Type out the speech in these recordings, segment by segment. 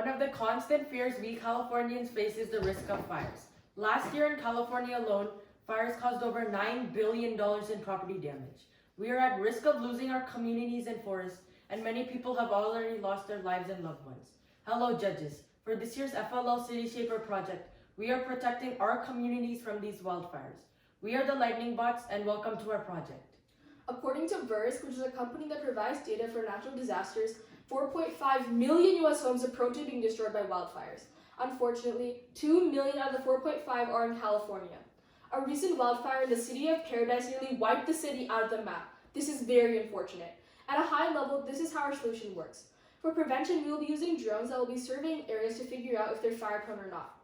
One of the constant fears we Californians face is the risk of fires. Last year in California alone, fires caused over $9 billion in property damage. We are at risk of losing our communities and forests, and many people have already lost their lives and loved ones. Hello, judges. For this year's FLL City Shaper project, we are protecting our communities from these wildfires. We are the lightning bots, and welcome to our project. According to Verisk, which is a company that provides data for natural disasters, 4.5 million U.S. homes are prone to being destroyed by wildfires. Unfortunately, 2 million out of the 4.5 are in California. A recent wildfire in the city of Paradise nearly wiped the city out of the map. This is very unfortunate. At a high level, this is how our solution works. For prevention, we will be using drones that will be surveying areas to figure out if they're fire prone or not.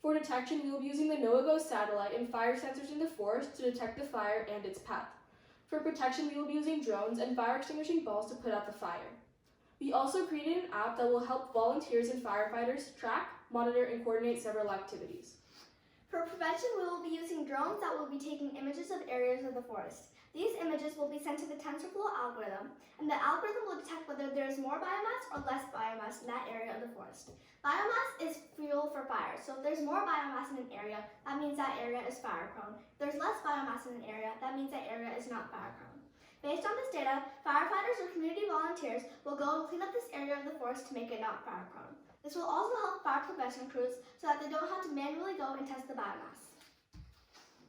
For detection, we will be using the NOAA satellite and fire sensors in the forest to detect the fire and its path. For protection, we will be using drones and fire extinguishing balls to put out the fire. We also created an app that will help volunteers and firefighters track, monitor, and coordinate several activities. For prevention, we will be using drones that will be taking images of areas of the forest. These images will be sent to the TensorFlow algorithm, and the algorithm will detect whether there is more biomass or less biomass in that area of the forest. Biomass is fuel for fire, so if there's more biomass in an area, that means that area is fire prone. If there's less biomass in an area, that means that area is not fire prone. Based on this data, firefighters or community volunteers will go and clean up this area of the forest to make it not fire prone. This will also help fire prevention crews so that they don't have to manually go and test the biomass.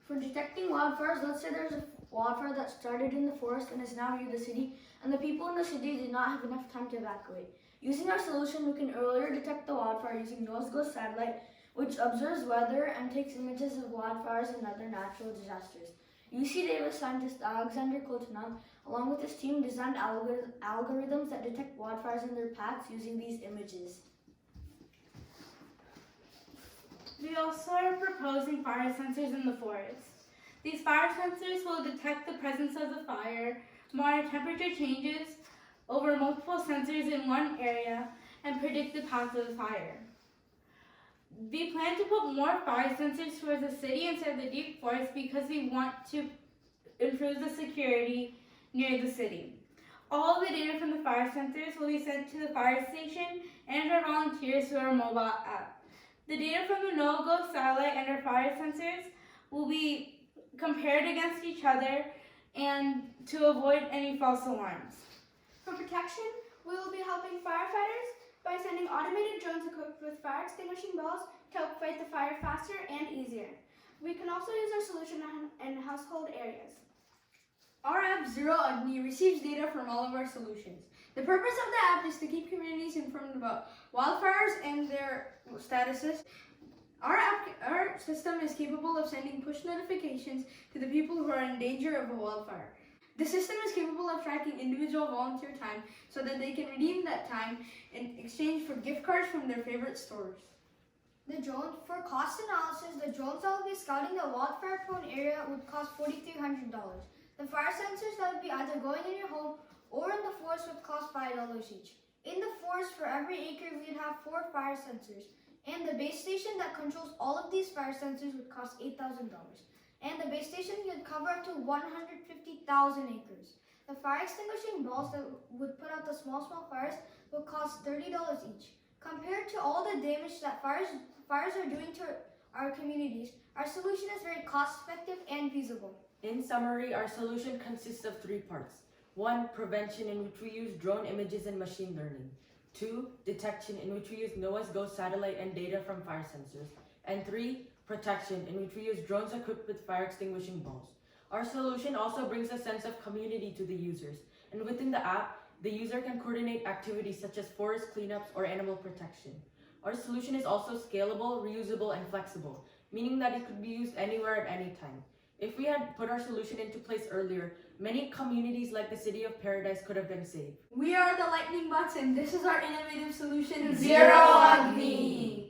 For detecting wildfires, let's say there's a wildfire that started in the forest and is now near the city, and the people in the city did not have enough time to evacuate. Using our solution, we can earlier detect the wildfire using NOAA's satellite, which observes weather and takes images of wildfires and other natural disasters. UC Davis scientist Alexander Kotanov, along with his team, designed algorithms that detect wildfires in their paths using these images. We also are proposing fire sensors in the forest. These fire sensors will detect the presence of the fire, monitor temperature changes over multiple sensors in one area, and predict the path of the fire. We plan to put more fire sensors towards the city instead of the deep forest because we want to improve the security near the city. All the data from the fire sensors will be sent to the fire station and our volunteers through our mobile app. The data from the NOAA satellite and our fire sensors will be compared against each other and to avoid any false alarms. For protection, we will be helping firefighters by sending automated drones equipped with fire extinguishing balls to help fight the fire faster and easier. We can also use our solution in household areas. Our app Zero Agni receives data from all of our solutions. The purpose of the app is to keep communities informed about wildfires and their statuses. Our system is capable of sending push notifications to the people who are in danger of a wildfire. The system is capable of tracking individual volunteer time so that they can redeem that time in exchange for gift cards from their favorite stores. For cost analysis, the drones that will be scouting the wildfire-prone area would cost $4,300. The fire sensors that would be either going in your home or in the forest would cost $5 each. In the forest, for every acre, we'd have 4 fire sensors. And the base station that controls all of these fire sensors would cost $8,000. And the base station could cover up to 150,000 acres. The fire extinguishing balls that would put out the small fires would cost $30 each. Compared to all the damage that fires are doing to our communities, our solution is very cost-effective and feasible. In summary, our solution consists of 3 parts. 1, prevention, in which we use drone images and machine learning. 2, detection, in which we use NOAA's satellite and data from fire sensors. And 3, protection, in which we use drones equipped with fire extinguishing balls. Our solution also brings a sense of community to the users, and within the app, the user can coordinate activities such as forest cleanups or animal protection. Our solution is also scalable, reusable, and flexible, meaning that it could be used anywhere at any time. If we had put our solution into place earlier, many communities like the city of Paradise could have been saved. We are the lightning bots, and this is our innovative solution, Zero Agni.